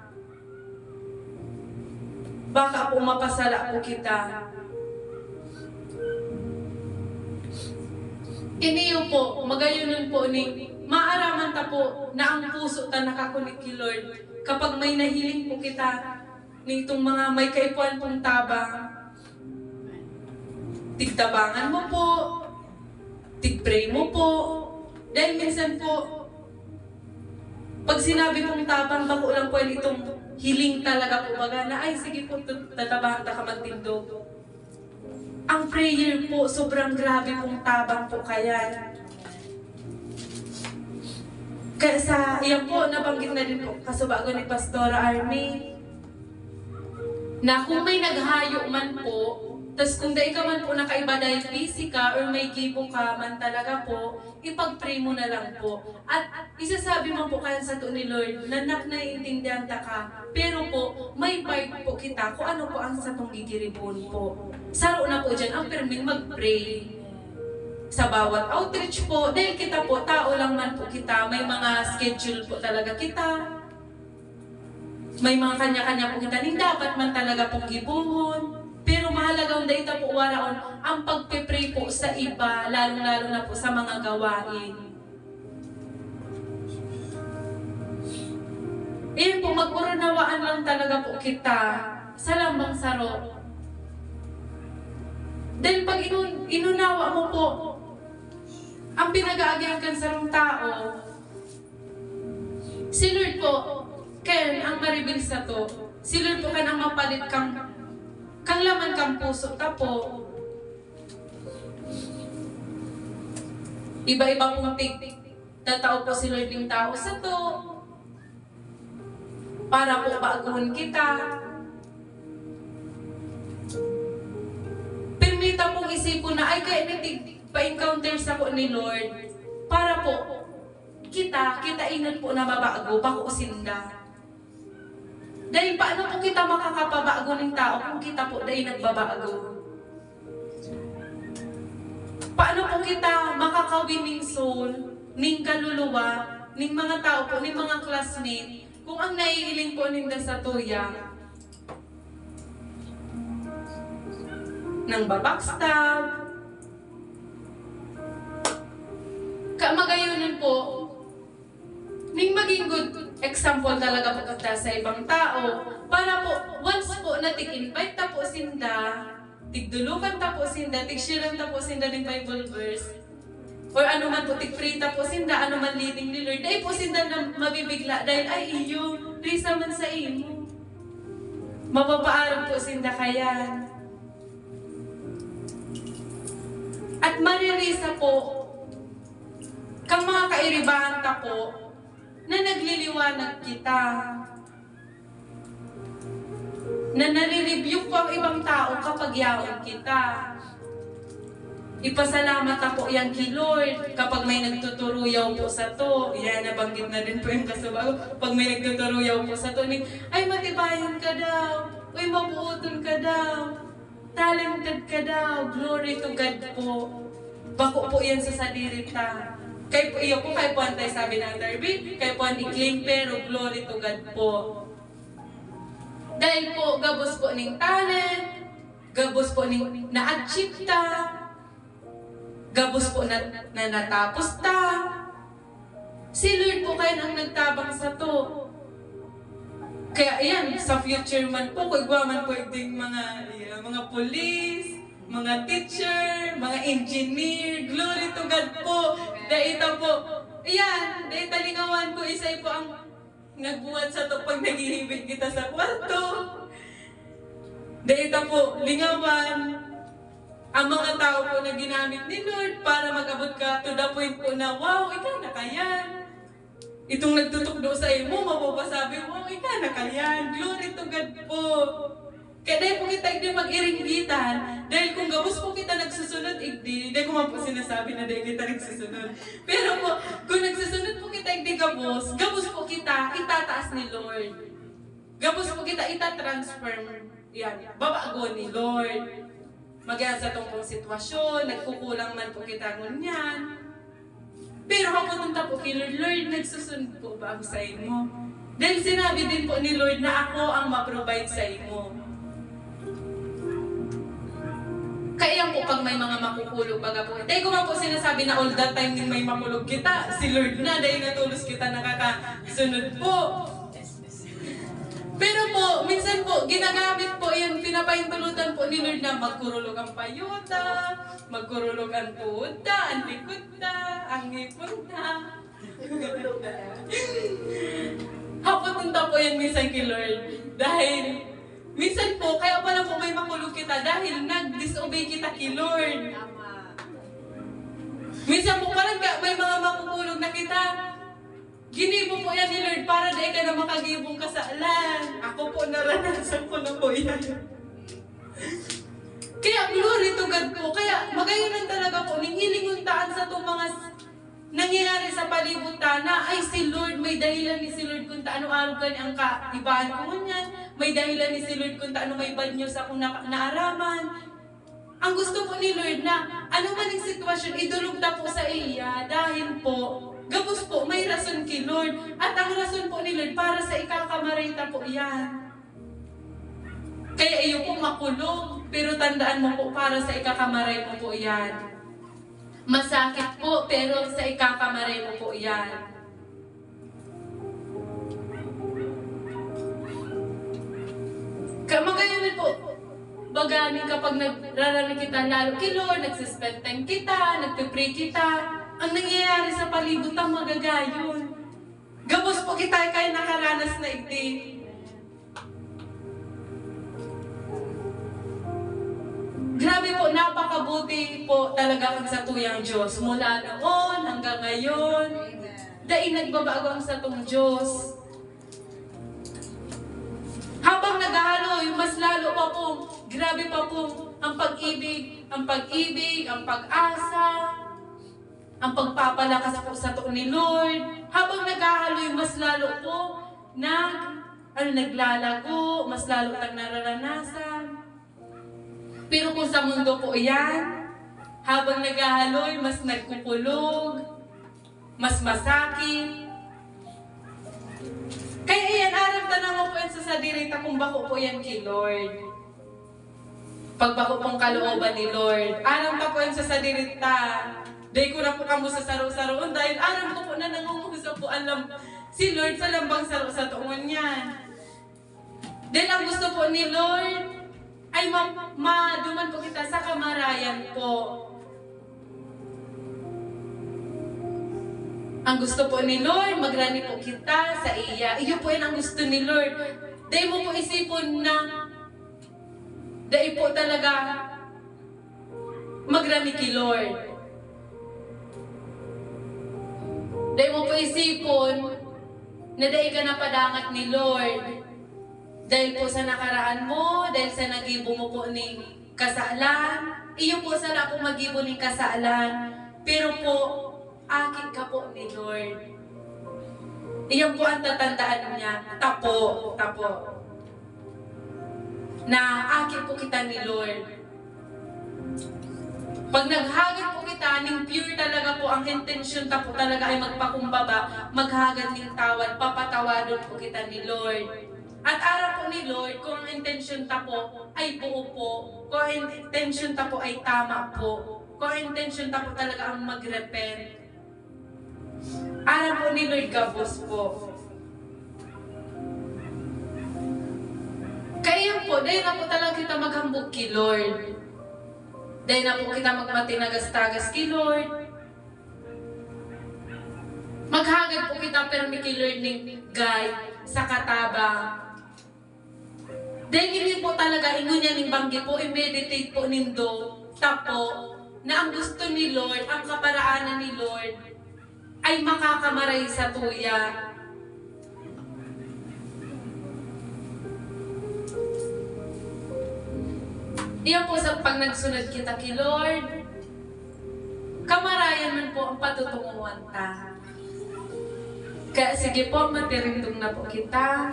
Baka po mapasala po kita. Iniyo po, magayunan po ni, maaraman ta po na ang puso ta nakakunik kay Lord. Kapag may nahiling po kita, nitong mga may kaipuan pong tabang, tigtabangan mo po, tigpray mo po, dahil minsan po, pag sinabi pong tabang, bako lang po itong hiling talaga po baga na, ay sige po, tatabahan ta ka magtindog. Ang prayer po, sobrang grabe pong tabang po kaya. Kaya sa, iyan po, nabanggit na din po, kasubago ni Pastora Army, na kung may naghayo man po, tas kung dahil ka man po nakaiba dahil busy ka or may gibo ka man talaga po, ipag-pray mo na lang po. At isasabi mo po kaya sa to ni Lord, na naiintindihan ta ka, pero po, may part po kita kung ano po ang sa tong gigiribon po. Saro na po dyan, ang perming mag-pray. Sa bawat outreach po, dahil kita po, tao lang man po kita, may mga schedule po talaga kita. May mga kanya-kanya po kita, hindi dapat man talaga pong gibuhon. Pero mahalagang data po waraon ang pagpipray po sa iba, lalong-lalo na po sa mga gawain. Iyon po, mag-uranawaan lang talaga po kita sa lambang saro. Dahil pag inunawa mo po ang pinag-aagyan sarong tao, si Lord po, Ken, ang maribil sa to, si Lord po kan ang mapalit kang laman kang puso ta po. Iba-iba pong tatao po si Lord yung tao sa to, para po baguhin kita. Permita pong isipon na, ay kaya natig pa-encounter sa po ni Lord, para po kitainan po na mabago, bako sinda. Dahil paano po kita makakapabago ng tao kung kita po dahil nagbabago? Paano po kita makakawin ng soul, ng kaluluwa, ng mga tao po, ng mga classmate, kung ang naiiling po ninda sa tuya, nang babackstab, kamagayunan po, ning maging good example talaga po kita sa ibang tao, para po, once po na tig-invite ta po sinda, tigdulukan ta po sinda, tig-sharean ta po sinda ng Bible verse, or ano man po, tig-pray ta po sinda, ano man leading ni Lord, dahil po sinda na mabibigla, dahil ay iyo, risa man sa imo. Mapapaarap po sinda kaya. At maririsa po, kang mga kairibahan ta po, na nagliliwanag kita. Na nare-review po ang ibang tao kapag yaon kita. Ipasalamat ako yan kay Lord kapag may nagtuturuyaw po sa to. Yan, nabanggit na din po yung kasubago. Pag may nagtuturuyaw po sa to, ay matibayan ka daw. Uy, mabuoton ka daw. Talented ka daw. Glory to God po. bako po yan sa sadirita. Kay po iyo po kay po antay sabi ng Darby, kay po ang i-claim pero glory to God po. Dahil po gabos po ning talent, gabos po ning na-achieve ta, gabos po na natapos ta. Si Lord po kayo ang nagtabang sa to. Kaya ayan, sa future man po, kung man po yung mga police, mga teacher, mga engineer, glory to God po. Dahil ito po, ayan, dahil talingawan po, isa po ang nagbuhat sa to pag naghihibig kita sa kwarto. Dahil ito po, lingawan, ang mga tao po na ginamit ni Lord para mag-abot ka to the point po na, wow, ikaw na kayan. Itong nagtutukdo sa imo, mapapasabi, wow, ikaw na kayan. Glory to God po. Kaya dahil po kita hindi mag-iringgitan, dahil kung gabos po kita nagsusunod, hindi ko man po sinasabi na dahil kita nagsusunod. Pero po, kung nagsusunod po kita hindi gabos po kita, itataas ni Lord. Gabos po kita, itatransform. Yan, babago ni Lord. Magyaan sa tong sitwasyon, nagkukulang man po kita ngunyan. Pero kapunta po kay Lord, Lord, nagsusunod po ba ako sa imo? Dahil sinabi din po ni Lord na ako ang ma-provide sa imo. Kaya po pag may mga makukulog baga po. Dahil ko man po sinasabi na all that time din may makulog kita, si Lord na, dahil natulos kita nakakasunod po. Pero po, minsan po, ginagamit po yan, pinapahintulutan po ni Lord na magkurulog ang payuta, magkurulog ang tuta, ang likod ta, ang ngipon ta. Hapunta po yan minsan kay Lord. Dahil, minsan po, kaya pala po may makulog kita dahil nag-disobey kita kay Lord. Minsan po parang may mga makukulog na kita. Ginibo po yan ni Lord para dahil ka na makagibong kasalan. Ako po, naranasan ko na po yan. Kaya glory to God po. Kaya magayon talaga po, ninghilinguntaan sa itong mga nangyayari sa palibutan na ay si Lord, may dahilan ni si Lord kung taano araw ka ang kaibaan ko niyan. May dahilan ni si Lord kung taano may bad news akong naaraman. Ang gusto po ni Lord na ano man ang sitwasyon, idulog na po sa iya dahil po, gabos po, may rason kay Lord. At ang rason po ni Lord, para sa ikakamarita po yan. Kaya iyo po makulog, pero tandaan mo po, para sa ikakamaray mo po yan. Masakit po, pero sa ikakamaray mo po yan. Kamagayon po, bagani kapag nagrarami kita lalo kay Lord, nagsispend time kita, nagpipray kita, ang nangyayari sa palibutan magagayon. Gabos po kita kaya nakaranas na igdi. Grabe po, napakabuti po talaga kang sa tuyang Diyos. Mula noon hanggang ngayon, dahil nagbabago ang sa tong Diyos. Habang naghahaloy, mas lalo pa po, grabe pa po ang pag-ibig, ang pag-asa, ang pagpapalakas po sa to ni Lord. Habang naghahaloy, mas lalo po naglalago, mas lalo tang nararanasan. Pero kung sa mundo po yan, habang naghahaloy, mas nagkukulog, mas masakit. Kaya yan, aram tanong mo po yan sa sadirita kung bako po yan kay Lord. Pagbako pong kalooban ni Lord. Aram ta po yan sa sadirita. Dahil ko na po kamo sa saro-saroon dahil aram ko po na nangungusap po alam si Lord sa lambang saro sa tuon niyan. Dahil ang gusto po ni Lord ay maduman po kita sa kamarayan po. Ang gusto po ni Lord, magrani po kita sa iya. Iyo po yan ang gusto ni Lord. Dahil mo po isipon na dahil po talaga magrani kay Lord. Dahil mo po isipon na dahil ka napadangat ni Lord. Dahil po sa nakaraan mo, dahil sa nagibo mo po ng kasalan, iyo po sana po magibo ng kasalan. Pero po, akit ka po ni Lord. Iyan po ang tatandaan niya, tapo. Na akit po kita ni Lord. Pag naghagad po kita, ning pure talaga po, ang intensyon ta po talaga ay magpakumbaba, maghagad ning tawad, papatawadon po kita ni Lord. At araw po ni Lord, kung ang intensyon ta po ay buo po, kung ang intensyon ta po ay tama po, kung ang intensyon ta po talaga ang mag-repent. Araw po ni Lord gabos po. Kaya po, dahil na po talaga kita maghambog kay Lord. Dahil na po kita magmatinagas-tagas kay Lord. Maghagad po kita permi kay Lord ning guide sa katabang. Dahil hindi po talaga ingon niya ning banggi po, i-meditate po nindo, tapo, na ang gusto ni Lord, ang kaparaanan ni Lord, ay makakamaray sa tuya. Iyan po sa pag nagsunod kita kay Lord, kamarayan man po ang patutunguhan ta. Kaya sige po, matirindong na po kita.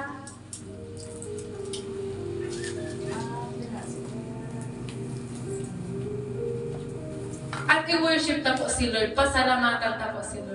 At i-worship na po si Lord, pasalamatan na po si Lord.